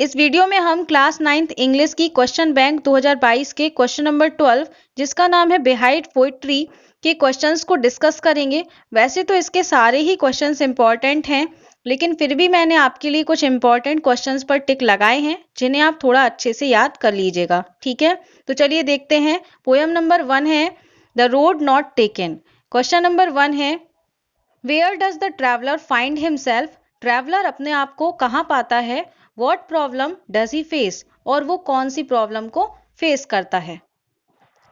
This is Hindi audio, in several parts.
इस वीडियो में हम क्लास 9th इंग्लिश की क्वेश्चन बैंक 2022 के क्वेश्चन नंबर 12 जिसका नाम है बिहाइंड पोइट्री के क्वेश्चंस को डिस्कस करेंगे। वैसे तो इसके सारे ही क्वेश्चंस इंपॉर्टेंट हैं, लेकिन फिर भी मैंने आपके लिए कुछ इंपॉर्टेंट क्वेश्चंस पर टिक लगाए हैं जिन्हें आप थोड़ा अच्छे से याद कर लीजिएगा। ठीक है, तो चलिए देखते हैं। पोयम नंबर 1 है the road not taken. Question number 1 है where does the traveller find himself. Traveller अपने आप को कहाँ पाता है। What problem does he face, और वो कौन सी प्रॉब्लम को फेस करता है।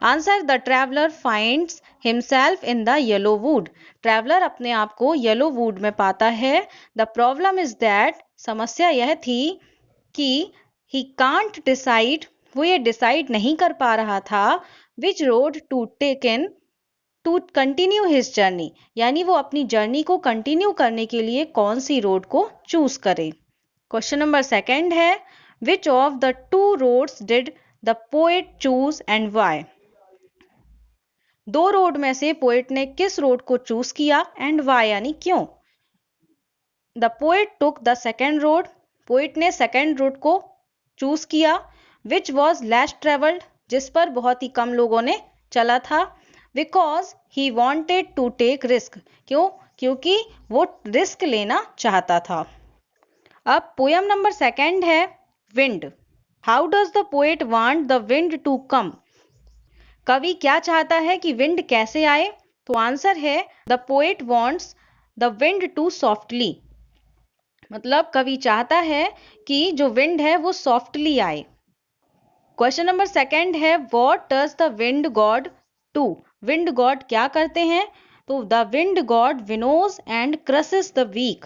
Answer the traveller finds himself in the yellow wood. Traveller अपने आप को येलो वुड में पाता है। द प्रॉब्लम इज दैट, समस्या यह थी कि ही कांट डिसाइड, वो ये डिसाइड नहीं कर पा रहा था which road to taken to continue his journey, यानी वो अपनी जर्नी को कंटिन्यू करने के लिए कौन सी रोड को चूज करे। क्वेश्चन नंबर 2 है which of the two roads did the poet choose and why. दो रोड में से पोएट ने किस रोड को चूज किया एंड वाई यानी क्यों। The poet took the second road, poet ने सेकेंड रोड को चूज किया। विच वॉज लेस ट्रेवल्ड, जिस पर बहुत ही कम लोगों ने चला था। Because he wanted to take risk, क्यों, क्योंकि वो रिस्क लेना चाहता था। अब पोयम नंबर 2 है wind. How does the poet want the wind to come. कवि क्या चाहता है कि विंड कैसे आए। तो आंसर है the poet wants the wind to softly, मतलब कवि चाहता है कि जो विंड है वो सॉफ्टली आए। क्वेश्चन नंबर 2 है what does the wind god do. Wind god क्या करते हैं। तो the wind god winnows and crosses the weak,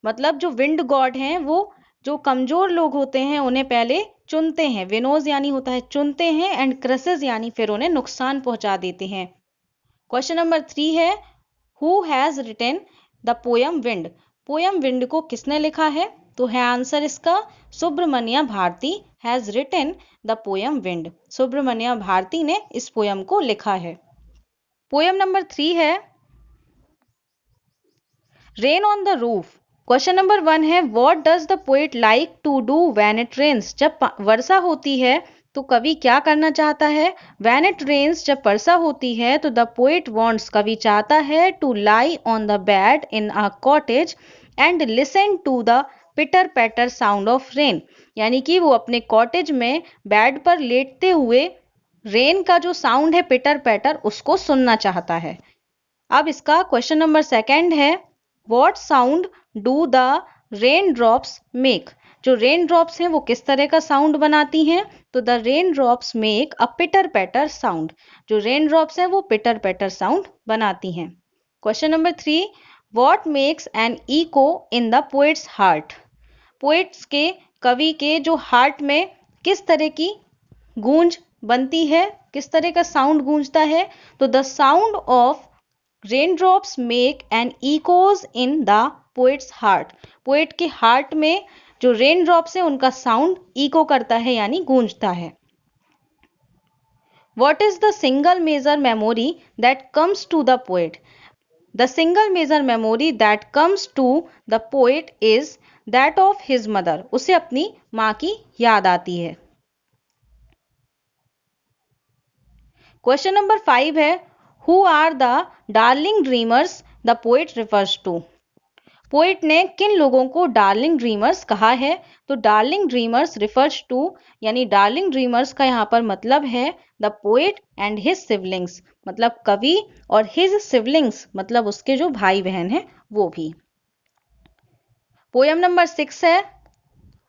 मतलब जो विंड गॉड हैं वो जो कमजोर लोग होते हैं उन्हें पहले चुनते हैं। विनोज यानी होता है चुनते हैं, एंड क्रसेस यानी फिर उन्हें नुकसान पहुंचा देते हैं। क्वेश्चन नंबर 3 है who has written the poem wind. Poem wind को किसने लिखा है। तो है आंसर इसका Subramania Bharati has written the poem wind. Subramania Bharati ने इस पोयम को लिखा है। पोयम नंबर 3 है rain on the roof. Question number 1 है what does the poet like to do when it rains. जब वर्षा होती है तो कवि क्या करना चाहता है। व्हेन इट रेन्स, जब वर्षा होती है तो द पोएट वांट्स, कवि चाहता है to lie on the bed in a cottage and listen to the pitter patter sound of rain, यानी कि वो अपने कॉटेज में बेड पर लेटते हुए रेन का जो साउंड है पिटर पैटर उसको सुनना चाहता है। अब इसका क्वेश्चन नंबर 2 है what sound do the rain drops make. जो रेन ड्रॉप्स हैं वो किस तरह का साउंड बनाती हैं। तो the rain drops make a pitter patter sound. जो रेन ड्रॉप्स हैं वो पिटर पैटर साउंड बनाती हैं। Question number 3 what makes an echo in the poet's heart. Poet's के, कवि के जो हार्ट में किस तरह की गूंज बनती है, किस तरह का साउंड गूंजता है। तो the sound of raindrops make an echoes in the poet's heart. Poet के हार्ट में जो रेनड्रॉप्स है उनका साउंड इको करता है यानी गूंजता है। What is the single major memory that comes to the poet. The single major memory that comes to the poet is that of his mother. उसे अपनी माँ की याद आती है। क्वेश्चन नंबर 5 है who are the darling dreamers the poet refers to. Poet ने किन लोगों को डार्लिंग ड्रीमर्स कहा है। तो डार्लिंग ड्रीमर्स रिफर्स टू, यानी डार्लिंग ड्रीमर्स का यहाँ पर मतलब है the poet and his siblings, मतलब कवि और हिज सिबलिंग्स मतलब उसके जो भाई बहन हैं वो भी। पोयम नंबर 6 है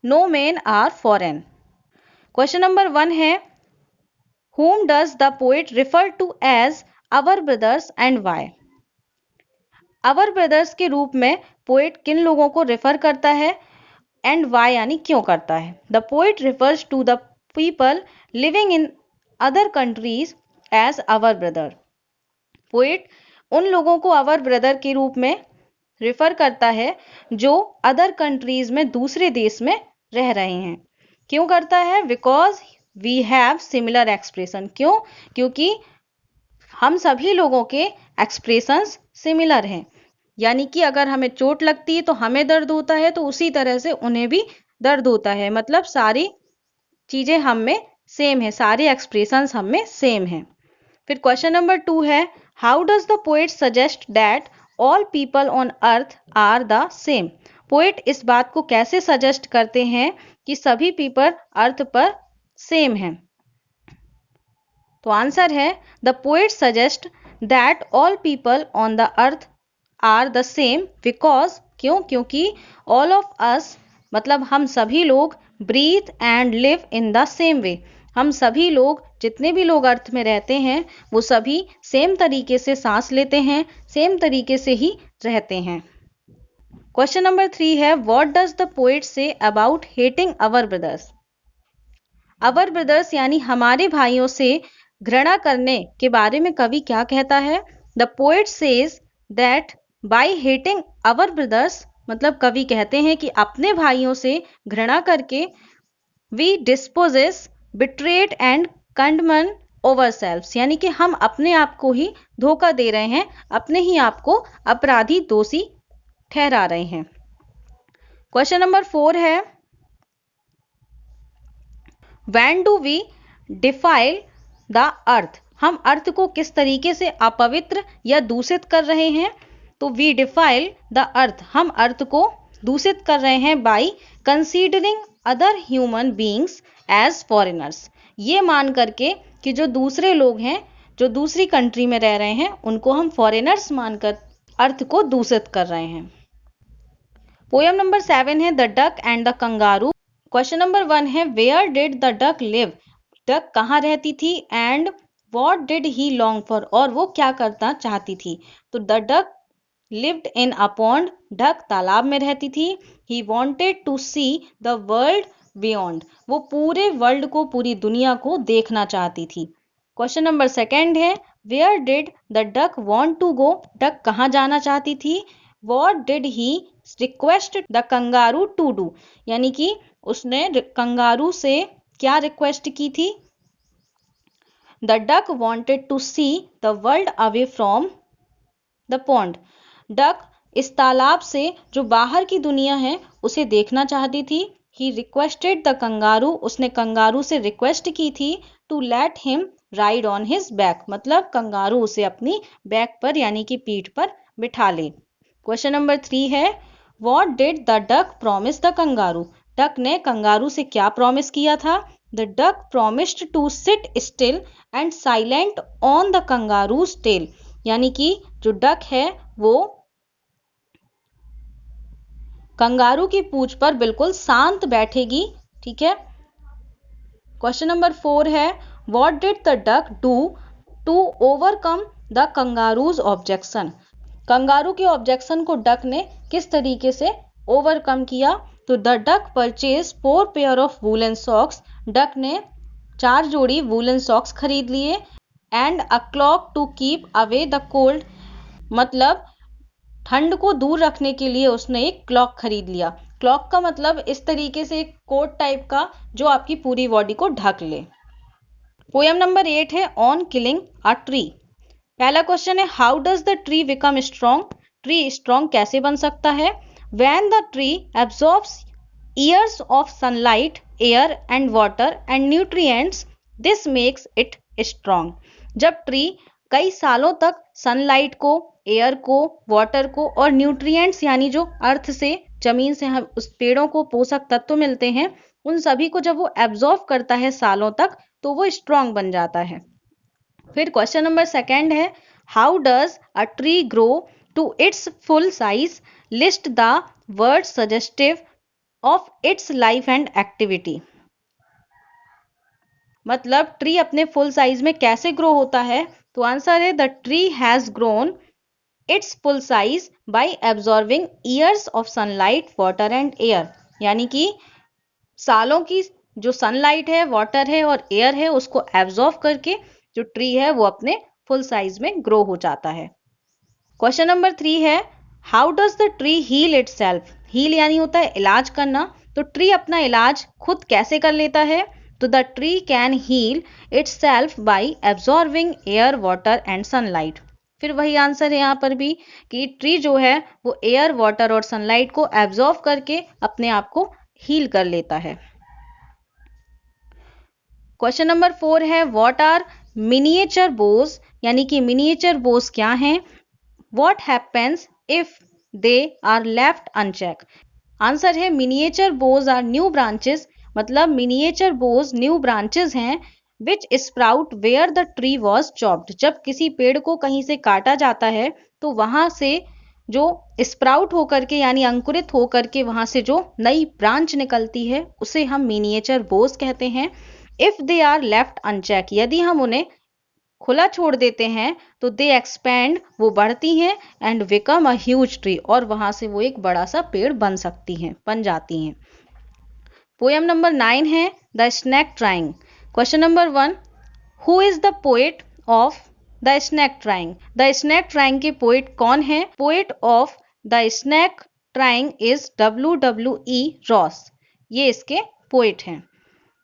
no men are foreign. Question number 1 है whom does the poet refer to as our brothers and why। our brothers के रूप में पोएट किन लोगों को रेफर करता है एंड वाई यानी क्यों करता है। The poet refers to the people living in other countries as our brother. Poet उन लोगों को आवर ब्रदर के रूप में रेफर करता है जो अदर कंट्रीज में, दूसरे देश में रह रहे हैं। क्यों करता है। Because we have similar expression. क्यों, क्योंकि हम सभी लोगों के एक्सप्रेशंस सिमिलर हैं, यानी कि अगर हमें चोट लगती है तो हमें दर्द होता है तो उसी तरह से उन्हें भी दर्द होता है, मतलब सारी चीजें हम में सेम है, सारे एक्सप्रेशंस हम में सेम हैं। फिर क्वेश्चन नंबर 2 है, how does the poet suggest that all people on earth are the same? Poet इस बात को कैसे सजेस्ट करते हैं कि सभी पीपल अर्थ पर सेम हैं? तो आंसर है, the poet suggest that all people on the earth are the same because, क्योंकि ऑल ऑफ अस मतलब हम सभी लोग breathe and live in the same way, हम सभी लोग जितने भी लोग अर्थ में रहते हैं वो सभी सेम तरीके से सांस लेते हैं, सेम तरीके से ही रहते हैं। क्वेश्चन नंबर 3 है, what does the poet say about hating our brothers? Our brothers यानी हमारे भाइयों से घृणा करने के बारे में कवि क्या कहता है? The poet says that bye hating our brothers, मतलब कवि कहते हैं कि अपने भाइयों से घृणा करके we despises betrayed and condemn ourselves, यानी कि हम अपने आप को ही धोखा दे रहे हैं, अपने ही आप को अपराधी दोषी ठहरा रहे हैं। क्वेश्चन नंबर 4 है, when do we defile the earth? हम अर्थ को किस तरीके से अपवित्र या दूषित कर रहे हैं? तो वी डिफाइल द अर्थ, हम अर्थ को दूषित कर रहे हैं by considering other human beings as foreigners, ये मान करके कि जो दूसरे लोग हैं, जो दूसरी कंट्री में रह रहे हैं, उनको हम फॉरेनर्स मानकर अर्थ को दूषित कर रहे हैं। पोयम नंबर 7 है, the duck and the kangaroo. Question number 1 है, where did the duck live? Duck कहाँ रहती थी? And what did he long for, और वो क्या करना चाहती थी? तो the duck lived in a pond, duck तालाब में रहती थी। He wanted to see the world beyond, वो पूरे वर्ल्ड को, पूरी दुनिया को देखना चाहती थी। क्वेश्चन नंबर 2 है, where did the duck want to go? Duck कहाँ जाना चाहती थी? What did he request the kangaroo to do, यानी कि उसने कंगारू से क्या रिक्वेस्ट की थी? The duck wanted to see the world away from the pond, duck इस तालाब से जो बाहर की दुनिया है उसे देखना चाहती थी। ही रिक्वेस्टेड द कंगारू, उसने कंगारू से रिक्वेस्ट की थी to let him ride on his back, मतलब कंगारू उसे अपनी बैक पर यानी कि पीठ पर बिठा ले। क्वेश्चन नंबर 3 है, what did the duck promise the kangaroo? Duck ने कंगारू से क्या प्रॉमिस किया था? The duck promised to sit still and silent on the kangaroo's tail, यानी कि जो डक है वो कंगारू की पूंछ पर बिल्कुल शांत बैठेगी। ठीक है। क्वेश्चन नंबर 4 है, what did the duck do to overcome the kangaroos objection? Kangaroo के ऑब्जेक्शन को डक ने किस तरीके से ओवरकम किया? तो the duck purchase 4 pair of woollen socks, duck ने 4 जोड़ी वूलन सॉक्स खरीद लिए। And a clock to keep away the cold, मतलब ठंड को दूर रखने के लिए उसने एक क्लॉक खरीद लिया। क्लॉक का मतलब इस तरीके से एक कोट टाइप का जो आपकी पूरी बॉडी को ढक ले। पोयम नंबर 8 है, ऑन किलिंग अ ट्री। पहला क्वेश्चन है, how does the tree become strong? Tree strong कैसे बन सकता है? When the tree absorbs years of sunlight, air and water and nutrients, this makes it strong. जब ट्री कई सालों तक सनलाइट को, एयर को, वाटर को और न्यूट्रिएंट्स यानी जो अर्थ से, जमीन से हम उस पेड़ों को पोषक तत्व मिलते हैं, उन सभी को जब वो एब्जॉर्ब करता है सालों तक, तो वो स्ट्रॉन्ग बन जाता है। फिर क्वेश्चन नंबर 2 है, how does a tree grow to its full size? List the word suggestive of its life and activity. मतलब ट्री अपने फुल साइज में कैसे ग्रो होता है? तो आंसर है, the tree has grown its full size by absorbing years of sunlight, water and air, यानी कि सालों की जो सनलाइट है, वाटर है और एयर है, उसको एब्जॉर्ब करके जो ट्री है वो अपने फुल साइज में ग्रो हो जाता है। क्वेश्चन नंबर 3 है, how does the tree heal itself? Heal यानी होता है इलाज करना, तो ट्री अपना इलाज खुद कैसे कर लेता है? तो the tree can heal itself by absorbing air, water and sunlight. फिर वही आंसर है यहाँ पर भी कि ट्री जो है वो एयर, वाटर और सनलाइट को एब्जॉर्ब करके अपने आप को हील कर लेता है। क्वेश्चन नंबर 4 है व्हाट आर मिनिएचर बोस, यानी कि मिनिएचर बोस क्या हैं। What happens if they are left unchecked. Answer है miniature boughs are new branches, मतलब मिनिएचर बोस न्यू ब्रांचेस हैं which sprout where the tree was chopped. जब किसी पेड़ को कहीं से काटा जाता है तो वहां से जो स्प्राउट होकर के यानी अंकुरित होकर के वहां से जो नई ब्रांच निकलती है उसे हम मिनिएचर बोस कहते हैं। If they are left unchecked, यदि हम उन्हें खुला छोड़ देते हैं तो दे एक्सपैंड, वो बढ़ती हैं, and become a huge tree, और वहां से वो एक बड़ा सा पेड़ बन सकती हैं, बन जाती हैं। पोएम नंबर 9 है the snake trying. Question number 1, who is the poet of the snake trying. The snake trying के पोएट कौन है। Poet of the snake trying is W.W.E. Ross, ये इसके पोएट हैं।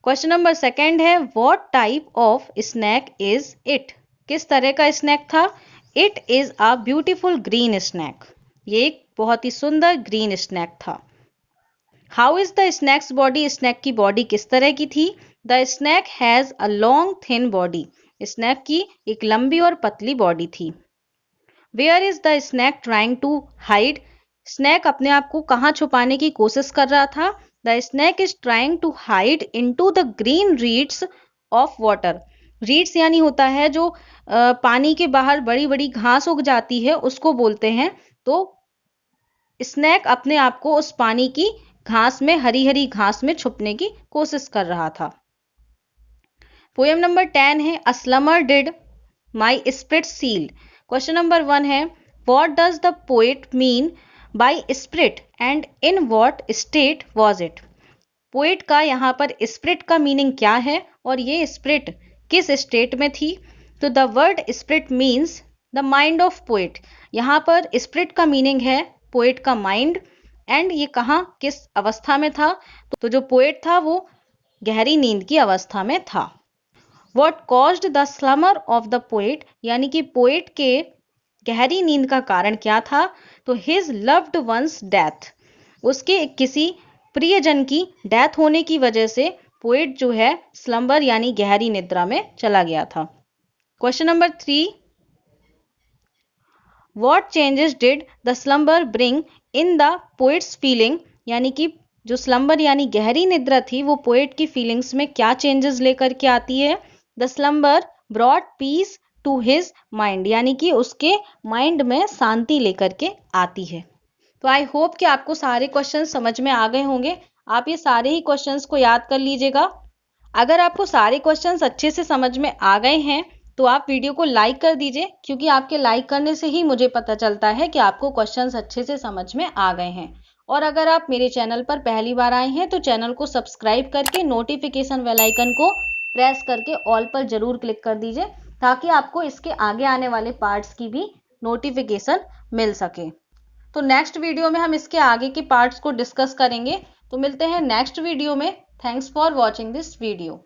क्वेश्चन नंबर 2 है what type of snake is it. किस तरह का स्नैक था। It is a beautiful green snake, ये एक बहुत ही सुंदर ग्रीन स्नैक था। How is the snacks body, snake की बॉडी किस तरह की थी। The snake has a long thin body, snake की एक लंबी और पतली बॉडी थी। Where is the snake trying to hide, snake अपने आप को कहाँ छुपाने की कोशिश कर रहा था। The snake is trying to hide into the green reeds of water. Reeds यानी होता है जो पानी के बाहर बड़ी बड़ी घास उग जाती है, उसको बोलते हैं। तो स्नैक अपने आप को उस पानी की घास में, हरी हरी घास में छुपने की कोशिश कर रहा था। पोएम नंबर 10 है a slumber did my spirit seal. Question number 1 है what does the poet mean by spirit and in what state was it. Poet का यहाँ पर स्पिरिट का मीनिंग क्या है और ये स्पिरिट किस स्टेट में थी। तो the word spirit means the mind of poet. यहाँ पर स्पिरिट का मीनिंग है पोएट का माइंड, एंड ये कहाँ किस अवस्था में था। तो जो पोएट था वो गहरी नींद की अवस्था में था। What caused the slumber of the poet, यानी कि पोएट के गहरी नींद का कारण क्या था। तो his loved one's death, उसके किसी प्रियजन की डेथ होने की वजह से पोएट जो है स्लम्बर यानी गहरी निद्रा में चला गया था। Question number 3, What changes did the slumber bring in the poet's feeling, यानी कि जो स्लम्बर यानी गहरी निद्रा थी वो पोएट की फीलिंग्स में क्या चेंजेस लेकर के आती है। The slumber brought peace to his mind, यानी कि उसके माइंड में शांति लेकर के आती है। तो आई होप कि आपको सारे क्वेश्चन समझ में आ गए होंगे। आप ये सारे ही क्वेश्चंस को याद कर लीजिएगा। अगर आपको सारे क्वेश्चंस अच्छे से समझ में आ गए हैं तो आप वीडियो को लाइक कर दीजिए, क्योंकि आपके लाइक करने से ही मुझे पता चलता है कि आपको क्वेश्चंस अच्छे से समझ में आ गए हैं। और अगर आप मेरे चैनल पर पहली बार आए हैं तो चैनल को सब्सक्राइब करके नोटिफिकेशन बेल आइकन को प्रेस करके ऑल पर जरूर क्लिक कर दीजिए, ताकि आपको इसके आगे आने वाले पार्ट्स की भी नोटिफिकेशन मिल सके। तो नेक्स्ट वीडियो में हम इसके आगे के पार्ट्स को डिस्कस करेंगे। तो मिलते हैं नेक्स्ट वीडियो में। Thanks for watching this video.